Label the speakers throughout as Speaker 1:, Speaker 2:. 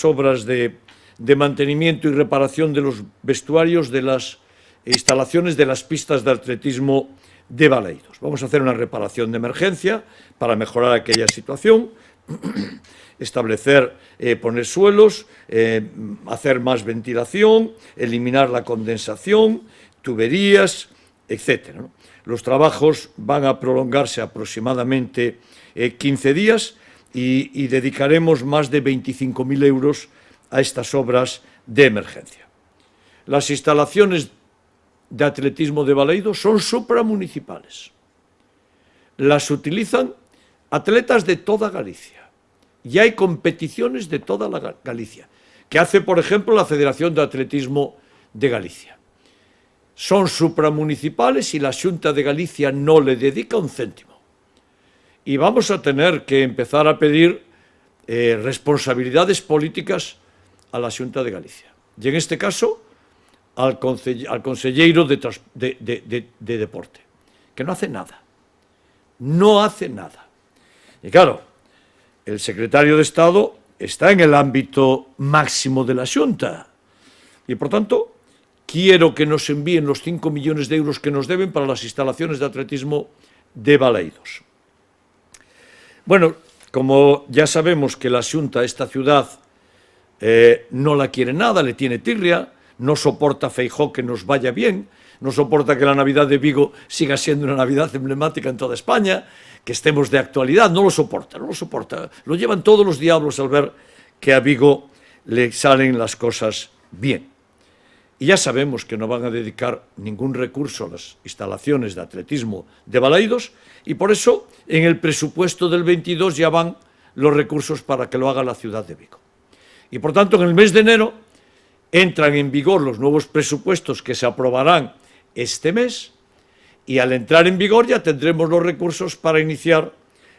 Speaker 1: las obras de mantenimiento y reparación de los vestuarios de las instalaciones de las pistas de atletismo de Balaídos. Vamos a hacer una reparación de emergencia para mejorar aquella situación, establecer, poner suelos, hacer más ventilación, eliminar la condensación, tuberías, etc., ¿no? Los trabajos van a prolongarse aproximadamente 15 días y dedicaremos más de 25.000 euros a estas obras de emergencia. Las instalaciones de atletismo de Balaídos son supramunicipales. Las utilizan atletas de toda Galicia. Y hay competiciones de toda la Galicia, que hace, por ejemplo, la Federación de Atletismo de Galicia. Son supramunicipales y la Xunta de Galicia no le dedica un céntimo. Y vamos a tener que empezar a pedir responsabilidades políticas a la Xunta de Galicia. Y en este caso, al conselleiro de Deporte, que no hace nada. No hace nada. Y claro, el secretario de Estado está en el ámbito máximo de la Xunta. Y, por tanto, quiero que nos envíen los 5 millones de euros que nos deben para las instalaciones de atletismo de Balaídos. Bueno, como ya sabemos que la Xunta, esta ciudad, no la quiere nada, le tiene tirria, no soporta Feijóo que nos vaya bien, no soporta que la Navidad de Vigo siga siendo una Navidad emblemática en toda España, que estemos de actualidad, no lo soporta. Lo llevan todos los diablos al ver que a Vigo le salen las cosas bien. Y ya sabemos que no van a dedicar ningún recurso a las instalaciones de atletismo de Balaídos y por eso en el presupuesto del 22 ya van los recursos para que lo haga la ciudad de Vigo. Y por tanto, en el mes de enero entran en vigor los nuevos presupuestos que se aprobarán este mes y al entrar en vigor ya tendremos los recursos para iniciar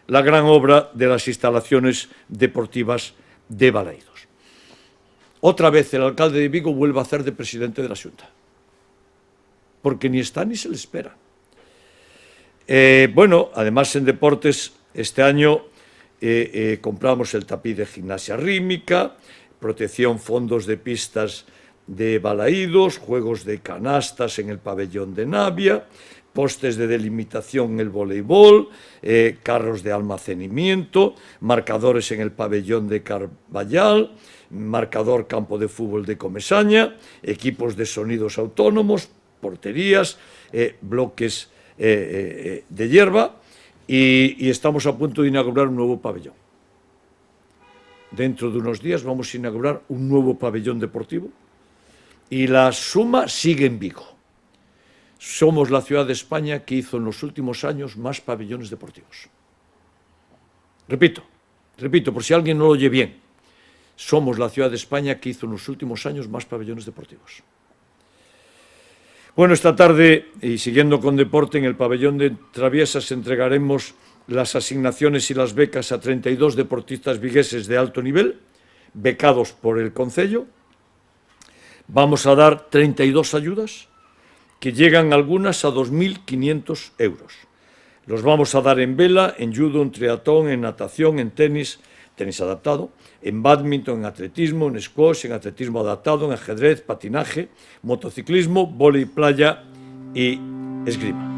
Speaker 1: la gran obra de las instalaciones deportivas de Balaídos. Otra vez el alcalde de Vigo vuelve a hacer de presidente de la Xunta, porque ni está ni se le espera. Bueno, además en deportes, este año compramos el tapiz de gimnasia rítmica, protección fondos de pistas de Balaídos, juegos de canastas en el pabellón de Navia, postes de delimitación en el voleibol, carros de almacenamiento, marcadores en el pabellón de Carballal, marcador campo de fútbol de Comesaña, equipos de sonidos autónomos, porterías, bloques de hierba y estamos a punto de inaugurar un nuevo pabellón. Dentro de unos días vamos a inaugurar un nuevo pabellón deportivo y la suma sigue en Vigo. Somos la ciudad de España que hizo en los últimos años más pabellones deportivos. Repito, por si alguien no lo oye bien, somos la ciudad de España que hizo en los últimos años más pabellones deportivos. Bueno, esta tarde, y siguiendo con deporte, en el pabellón de Traviesas entregaremos las asignaciones y las becas a 32 deportistas vigueses de alto nivel, becados por el Concello. Vamos a dar 32 ayudas, que llegan algunas a 2.500 euros. Los vamos a dar en vela, en judo, en triatlón, en natación, en tenis adaptado, en bádminton, en atletismo, en squash, en atletismo adaptado, en ajedrez, patinaje, motociclismo, vóley playa y esgrima.